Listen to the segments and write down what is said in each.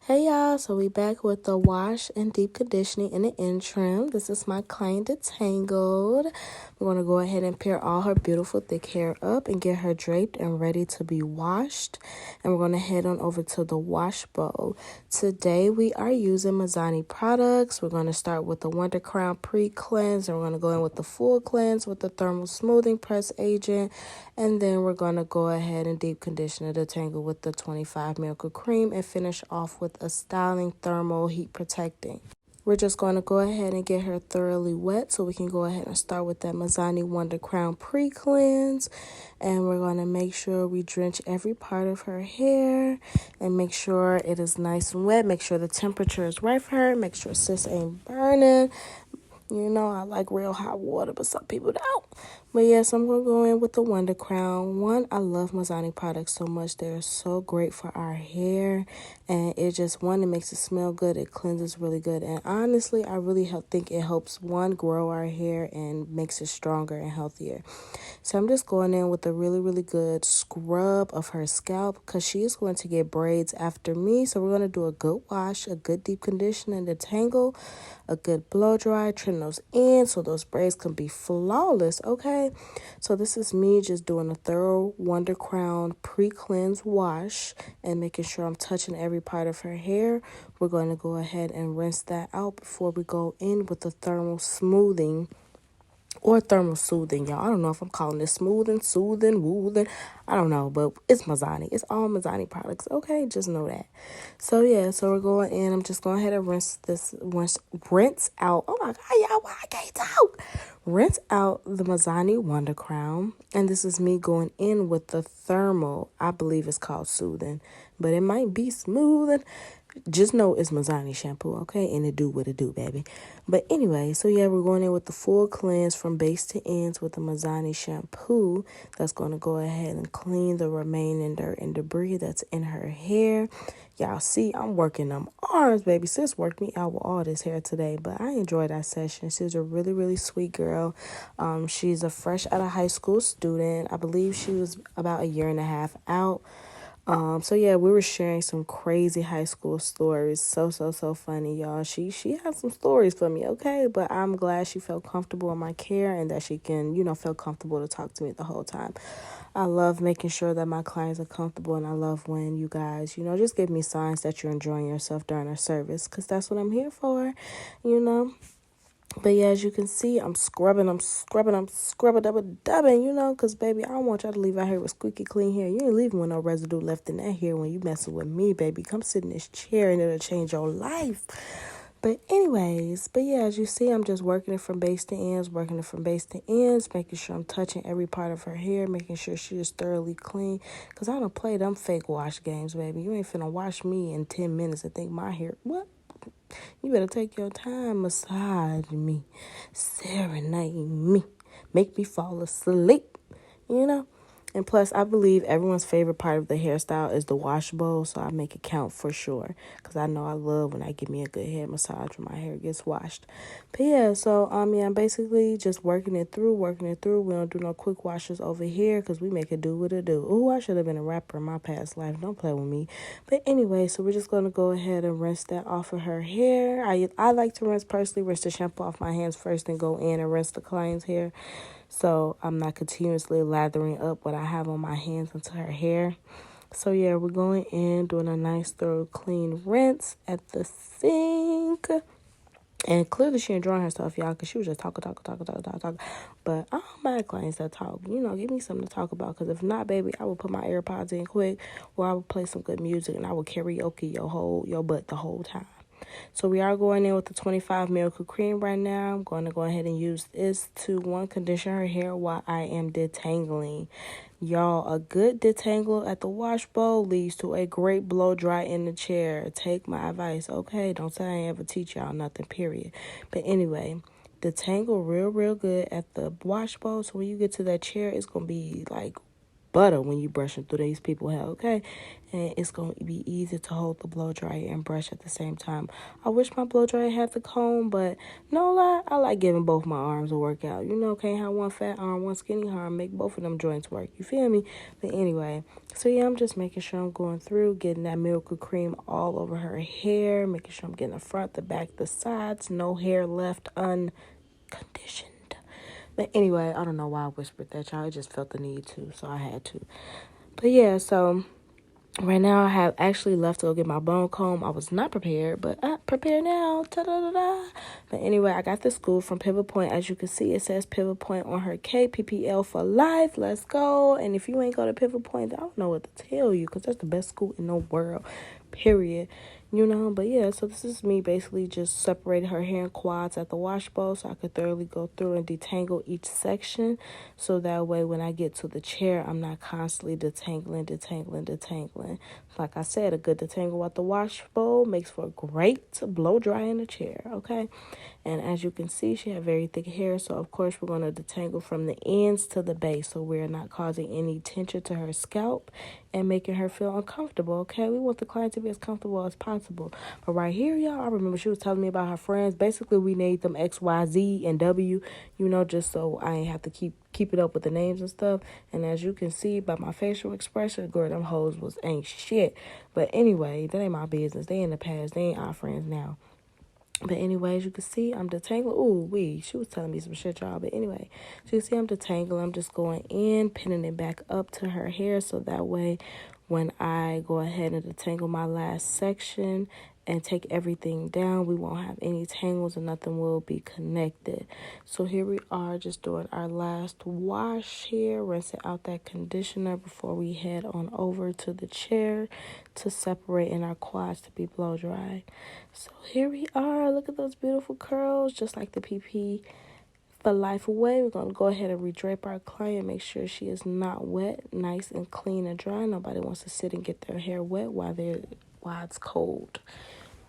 Hey y'all, so we back with the wash and deep conditioning in the interim. This is my client Detangled. We're going to go ahead and pair all her beautiful thick hair up and get her draped and ready to be washed. And we're going to head on over to the wash bowl. Today we are using Mizani products. We're going to start with the Wonder Crown Pre-Cleanse, and we're going to go in with the full cleanse with the thermal smoothing press agent. And then we're going to go ahead and deep condition the Detangle with the 25 Miracle Cream and finish off with a styling thermal heat protecting. We're just going to go ahead and get her thoroughly wet so we can go ahead and start with that Mizani Wonder Crown Pre-Cleanse. And we're going to make sure we drench every part of her hair and make sure it is nice and wet. Make sure the temperature is right for her. Make sure sis ain't burning. You know, I like real hot water, but some people don't. But yes, I'm going to go in with the Wonder Crown. One, I love Mizani products so much. They're so great for our hair. And it just, one, it makes it smell good. It cleanses really good. And honestly, I really think it helps, one, grow our hair and makes it stronger and healthier. So I'm just going in with a really, really good scrub of her scalp because she is going to get braids after me. So we're going to do a good wash, a good deep condition and detangle, a good blow dry, trim those in so those braids can be flawless, okay? So this is me just doing a thorough Wonder Crown pre-cleanse wash and making sure I'm touching every part of her hair. We're going to go ahead and rinse that out before we go in with the thermal smoothing or thermal soothing, y'all. I don't know if I'm calling this smoothing, soothing, woothing. I don't know, but it's Mizani. It's all Mizani products, okay? Just know that. So, yeah, so we're going in. I'm just going ahead and rinse out. Oh, my God, y'all, why I can't talk? Rinse out the Mizani Wonder Crown. And this is me going in with the thermal. I believe it's called soothing, but it might be smoothing. Just know it's Mizani shampoo, okay? And it do what it do, baby. But anyway, so yeah, we're going in with the full cleanse from base to ends with the Mizani shampoo. That's going to go ahead and clean the remaining dirt and debris that's in her hair. Y'all see, I'm working them arms, baby. Sis worked me out with all this hair today, but I enjoyed that session. She was a really, really sweet girl. She's a fresh out of high school student. I believe she was about a year and a half out. So yeah, we were sharing some crazy high school stories. So funny, y'all. She had some stories for me, okay? But I'm glad she felt comfortable in my care and that she can, feel comfortable to talk to me the whole time. I love making sure that my clients are comfortable, and I love when you guys, just give me signs that you're enjoying yourself during our service, because that's what I'm here for, But yeah, as you can see, I'm scrubbing, dubbing, because, baby, I don't want y'all to leave out here with squeaky clean hair. You ain't leaving with no residue left in that hair when you messing with me, baby. Come sit in this chair and it'll change your life. But anyways, yeah, as you see, I'm just working it from base to ends, making sure I'm touching every part of her hair, making sure she is thoroughly clean. Because I don't play them fake wash games, baby. You ain't finna wash me in 10 minutes and think my hair, what? You better take your time, massage me, serenade me, make me fall asleep, And plus, I believe everyone's favorite part of the hairstyle is the wash bowl, so I make it count for sure. Because I know I love when I give me a good hair massage when my hair gets washed. But yeah, so I'm basically just working it through. We don't do no quick washes over here because we make it do what it do. Ooh, I should have been a rapper in my past life. Don't play with me. But anyway, so we're just going to go ahead and rinse that off of her hair. I like to rinse the shampoo off my hands first and go in and rinse the client's hair. So I'm not continuously lathering up what I have on my hands into her hair. So yeah, we're going in, doing a nice thorough clean rinse at the sink. And clearly she enjoying herself, y'all, because she was just talking. But I don't mind clients that talk. Give me something to talk about. Because if not, baby, I will put my AirPods in quick, or I will play some good music, and I will karaoke your butt the whole time. So we are going in with the 25 Miracle Cream right now. I'm going to go ahead and use this to, one, condition her hair while I am detangling. Y'all, a good detangle at the wash bowl leads to a great blow dry in the chair. Take my advice, okay? Don't say I ain't ever teach y'all nothing, period. But anyway, detangle real good at the wash bowl. So when you get to that chair, it's going to be like butter when you brushing through these people hair, okay? And it's going to be easy to hold the blow dryer and brush at the same time. I wish my blow dryer had the comb, but no lie, I like giving both my arms a workout. You know, can't have one fat arm, one skinny arm, make both of them joints work. You feel me? But anyway, so yeah, I'm just making sure I'm going through, getting that miracle cream all over her hair, making sure I'm getting the front, the back, the sides, no hair left unconditioned. But anyway, I don't know why I whispered that, y'all. I just felt the need to, so I had to. But yeah, so right now I have actually left to go get my bone comb. I was not prepared, but I'm prepared now. Ta-da-da-da. But anyway, I got this school from Pivot Point. As you can see, it says Pivot Point on her PPL for life. Let's go. And if you ain't go to Pivot Point, I don't know what to tell you, because that's the best school in the world, period. You know, but yeah, so this is me basically just separating her hair in quads at the wash bowl so I could thoroughly go through and detangle each section. So that way when I get to the chair, I'm not constantly detangling. Like I said, a good detangle at the wash bowl makes for a great blow dry in the chair, okay? And as you can see, she had very thick hair. So, of course, we're going to detangle from the ends to the base. So we're not causing any tension to her scalp and making her feel uncomfortable, okay? We want the client to be as comfortable as possible. But right here, y'all, I remember she was telling me about her friends. Basically, we named them X, Y, Z, and W, you know, just so I ain't have to keep it up with the names and stuff. And as you can see by my facial expression, girl, them hoes ain't shit. But anyway, that ain't my business. They in the past. They ain't our friends now. But anyway, as you can see, I'm detangling. Ooh, she was telling me some shit, y'all. But anyway, so you see I'm detangling. I'm just going in, pinning it back up to her hair. So that way, when I go ahead and detangle my last section and take everything down, we won't have any tangles and nothing will be connected. So here we are just doing our last wash here, rinsing out that conditioner before we head on over to the chair to separate in our quads to be blow dry. So here we are. Look at those beautiful curls, just like the PP for life away. We're going to go ahead and redrape our client, make sure she is not wet, nice and clean and dry. Nobody wants to sit and get their hair wet while it's cold.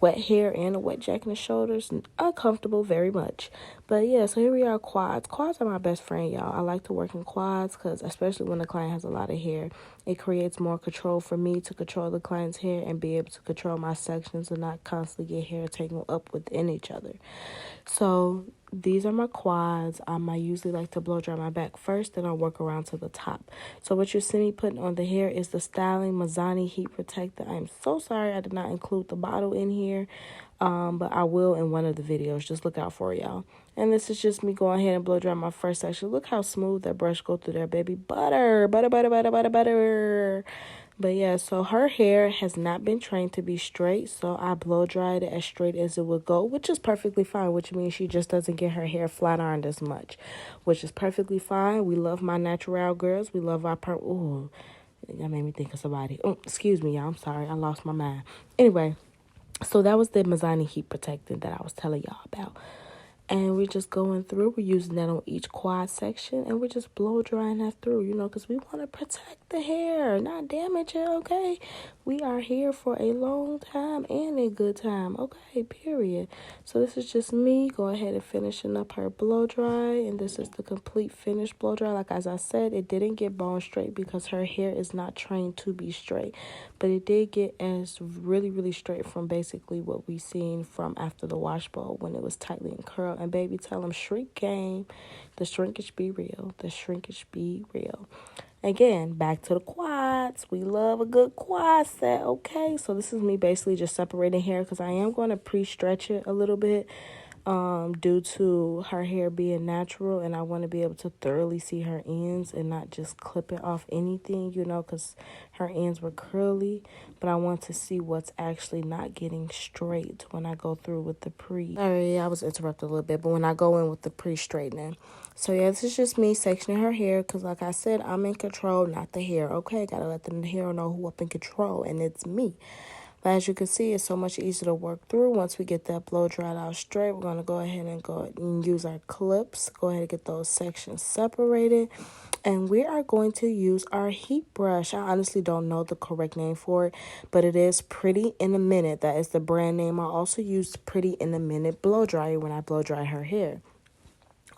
Wet hair and a wet jacket in the shoulders, uncomfortable very much. But yeah, so here we are, quads. Quads are my best friend, y'all. I like to work in quads because especially when the client has a lot of hair, it creates more control for me to control the client's hair and be able to control my sections and not constantly get hair tangled up within each other. So these are my quads. I usually like to blow dry my back first, then I'll work around to the top. So what you see me putting on the hair is the Styling Mizani Heat Protector. I'm so sorry I did not include the bottle in here, but I will in one of the videos. Just look out for it, y'all. And this is just me going ahead and blow dry my first section. Look how smooth that brush go through there, baby. Butter. But yeah, so her hair has not been trained to be straight, so I blow dried it as straight as it would go, which is perfectly fine, which means she just doesn't get her hair flat ironed as much, which is perfectly fine. We love my natural girls. We love our ooh, that made me think of somebody. Excuse me, y'all. I'm sorry. I lost my mind. Anyway, so that was the Mizani Heat Protectant that I was telling y'all about. And we're just going through. We're using that on each quad section. And we're just blow drying that through, you know, because we want to protect the hair, not damage it, okay? We are here for a long time and a good time, okay, period. So this is just me. Go ahead and finishing up her blow dry. And this is the complete finished blow dry. Like, as I said, it didn't get bone straight because her hair is not trained to be straight. But it did get as really, really straight from basically what we seen from after the wash bowl when it was tightly in curl. And baby, tell them shrink game. The shrinkage be real. The shrinkage be real. Again, back to the quads. We love a good quad set, okay? So this is me basically just separating hair because I am going to pre-stretch it a little bit due to her hair being natural, and I want to be able to thoroughly see her ends and not just clip it off anything, you know, because her ends were curly, but I want to see what's actually not getting straight when I go through with the Sorry, I was interrupted a little bit, but when I go in with the pre-straightening. So yeah, this is just me sectioning her hair because like I said, I'm in control, not the hair, okay? Gotta let the hair know who up in control, and it's me. But as you can see, it's so much easier to work through. Once we get that blow dried out straight, we're going to go ahead and use our clips. Go ahead and get those sections separated. And we are going to use our heat brush. I honestly don't know the correct name for it, but it is Pretty in a Minute. That is the brand name. I also use Pretty in a Minute blow dryer when I blow dry her hair.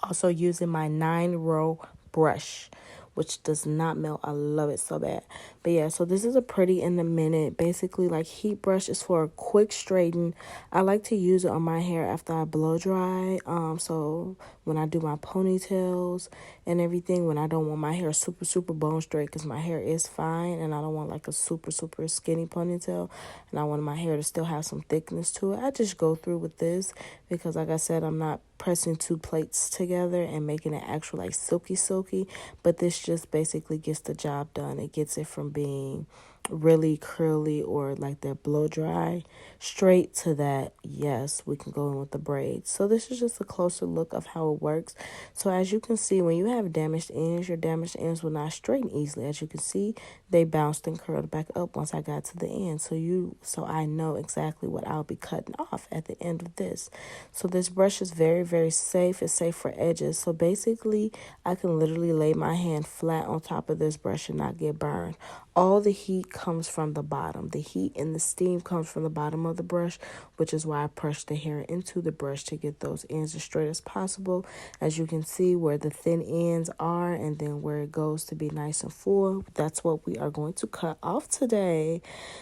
Also using my 9-row brush, which does not melt. I love it so bad. But yeah, so this is a pretty in a minute. Basically, like, heat brush is for a quick straighten. I like to use it on my hair after I blow dry. So when I do my ponytails and everything, when I don't want my hair super, super bone straight, because my hair is fine and I don't want like a super, super skinny ponytail, and I want my hair to still have some thickness to it, I just go through with this because, like I said, I'm not pressing two plates together and making it actual like silky, but this just basically gets the job done. It gets it from being really curly or like that blow dry straight to that, yes, we can go in with the braids. So this is just a closer look of how it works. So as you can see, when you have damaged ends, your damaged ends will not straighten easily. As you can see, they bounced and curled back up once I got to the end. So I know exactly what I'll be cutting off at the end of this. So this brush is very, very safe. It's safe for edges. So basically, I can literally lay my hand flat on top of this brush and not get burned. All the heat comes from the bottom. The heat and the steam comes from the bottom of the brush, which is why I brush the hair into the brush to get those ends as straight as possible. As you can see where the thin ends are and then where it goes to be nice and full, that's what we are going to cut off today.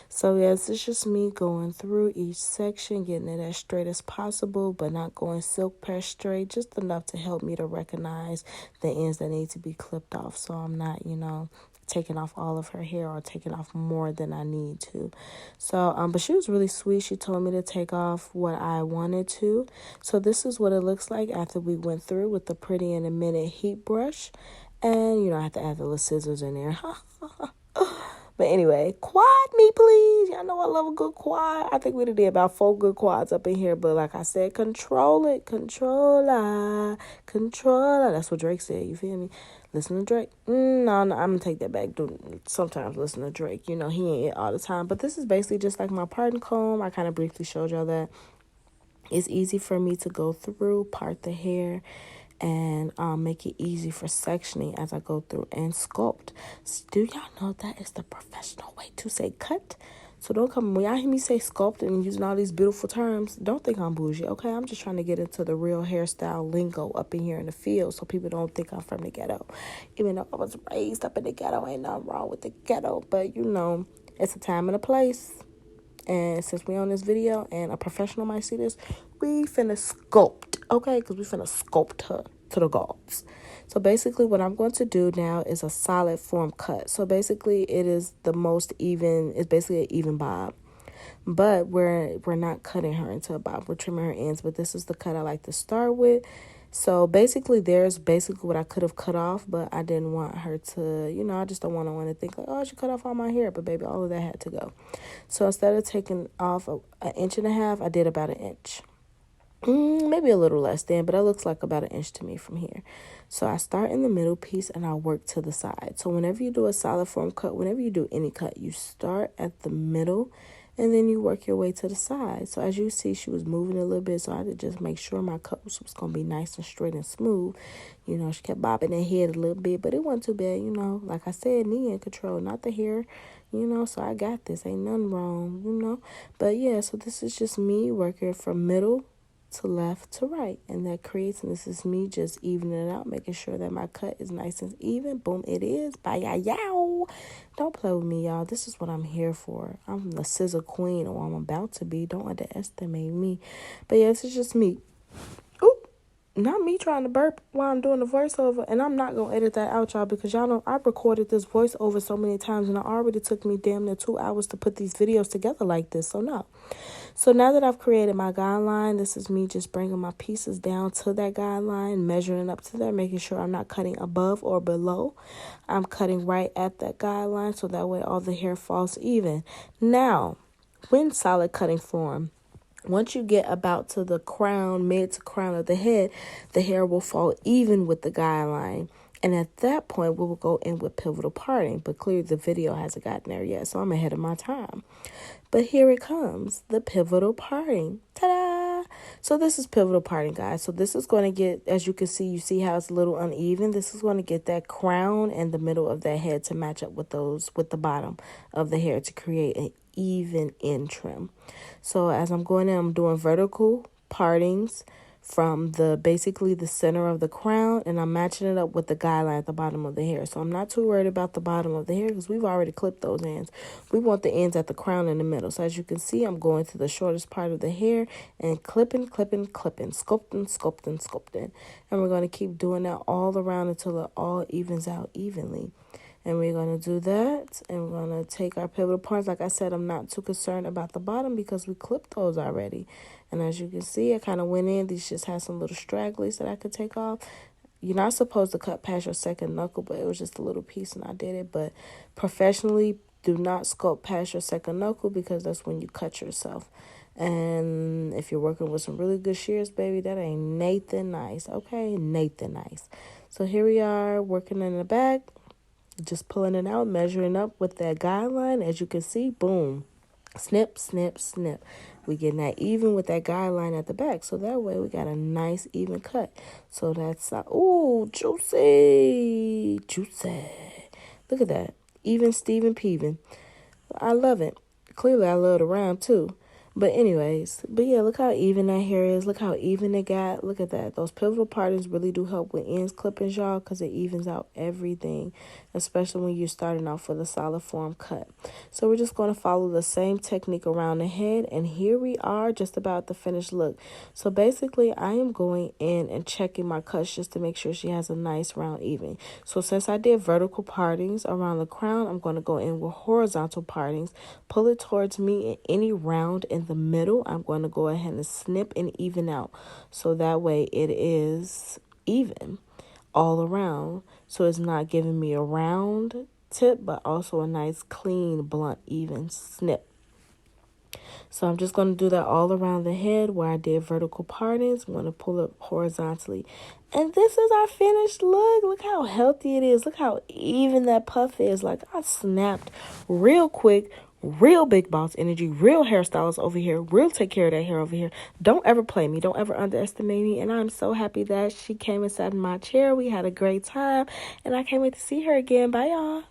So yes, it's just me going through each section, getting it as straight as possible, but not going silk press straight, just enough to help me to recognize the ends that need to be clipped off, so I'm not, taking off all of her hair or taking off more than I need to. So, but she was really sweet. She told me to take off what I wanted to. So this is what it looks like after we went through with the Pretty in a Minute heat brush. And, I have to add the little scissors in there. But anyway, quad me, please. Y'all know I love a good quad. I think we did about 4 good quads up in here. But like I said, controller. That's what Drake said. You feel me? Listen to Drake. No, I'm going to take that back. Sometimes listen to Drake. He ain't it all the time. But this is basically just like my parting comb. I kind of briefly showed y'all that. It's easy for me to go through, part the hair, and make it easy for sectioning as I go through and sculpt. So do y'all know that is the professional way to say cut? So don't come, when y'all hear me say sculpt and using all these beautiful terms, don't think I'm bougie, okay? I'm just trying to get into the real hairstyle lingo up in here in the field so people don't think I'm from the ghetto. Even though I was raised up in the ghetto, ain't nothing wrong with the ghetto, but it's a time and a place. And since we on this video and a professional might see this, we finna sculpt, okay? Because we finna sculpt her to the gods. So basically what I'm going to do now is a solid form cut. So basically it is the most even, it's basically an even bob. But we're not cutting her into a bob. We're trimming her ends, but this is the cut I like to start with. So basically there's basically what I could have cut off, but I didn't want her to, I just don't want to think like, oh, she cut off all my hair. But baby, all of that had to go. So instead of taking off an inch and a half, I did about an inch. Maybe a little less than, but it looks like about an inch to me from here. So I start in the middle piece and I work to the side. So whenever you do a solid form cut, whenever you do any cut, you start at the middle and then you work your way to the side. So as you see, she was moving a little bit, so I had to just make sure my cut was going to be nice and straight and smooth. She kept bobbing her head a little bit, but it wasn't too bad, Like I said, knee in control, not the hair, so I got this. Ain't nothing wrong, But yeah, so this is just me working from middle to left to right, and that creates, and this is me just evening it out, making sure that my cut is nice and even. Boom, it is. Bye, yow. Don't play with me, y'all. This is what I'm here for. I'm the scissor queen, or I'm about to be. Don't underestimate me. But yeah, this is just me. Oop, not me trying to burp while I'm doing the voiceover, and I'm not gonna edit that out, y'all, because y'all know I've recorded this voiceover so many times, and it already took me damn near 2 hours to put these videos together like this. So no. So now that I've created my guideline, this is me just bringing my pieces down to that guideline, measuring up to there, making sure I'm not cutting above or below. I'm cutting right at that guideline so that way all the hair falls even. Now, when solid cutting form, once you get about to the crown, mid to crown of the head, the hair will fall even with the guideline. And at that point, we will go in with pivotal parting. But clearly the video hasn't gotten there yet, so I'm ahead of my time. But here it comes, the pivotal parting. Ta-da! So this is pivotal parting, guys. So this is going to get, as you can see, you see how it's a little uneven. This is going to get that crown and the middle of that head to match up with the bottom of the hair to create an even end trim. So as I'm going in, I'm doing vertical partings, from basically the center of the crown, and I'm matching it up with the guideline at the bottom of the hair. So I'm not too worried about the bottom of the hair because we've already clipped those ends. We want the ends at the crown in the middle. So as you can see, I'm going to the shortest part of the hair and clipping, sculpting. And we're going to keep doing that all around until it all evens out evenly. And we're going to do that, and we're going to take our pivotal points. Like I said, I'm not too concerned about the bottom because we clipped those already. And as you can see, I kind of went in. These just had some little stragglers that I could take off. You're not supposed to cut past your second knuckle, but it was just a little piece, and I did it. But professionally, do not sculpt past your second knuckle because that's when you cut yourself. And if you're working with some really good shears, baby, that ain't Nathan nice. Okay, Nathan nice. So here we are working in the back. Just pulling it out, measuring up with that guideline. As you can see, boom, snip, snip, snip. We getting that even with that guideline at the back. So that way we got a nice even cut. So that's, ooh, juicy. Look at that. Even Steven Peven. I love it. Clearly I love the round too. But anyways, yeah, look how even that hair is. Look how even it got. Look at that. Those pivotal partings really do help with ends clippings, y'all, because it evens out everything, especially when you're starting off with a solid form cut. So we're just going to follow the same technique around the head, and here we are just about the finished look. So basically, I am going in and checking my cuts just to make sure she has a nice round even. So since I did vertical partings around the crown, I'm going to go in with horizontal partings, pull it towards me in any round in the middle. I'm going to go ahead and snip and even out so that way it is even all around, so it's not giving me a round tip but also a nice clean blunt even snip. So I'm just going to do that all around the head where I did vertical partings. I'm going to pull it horizontally. And this is our finished look. Look how healthy it is. Look how even that puff is. Like, I snapped real quick. Real big boss energy. Real hairstylist over here. Real take care of that hair over here. Don't ever play me. Don't ever underestimate me. And I'm so happy that she came and sat in my chair. We had a great time. And I can't wait to see her again. Bye, y'all.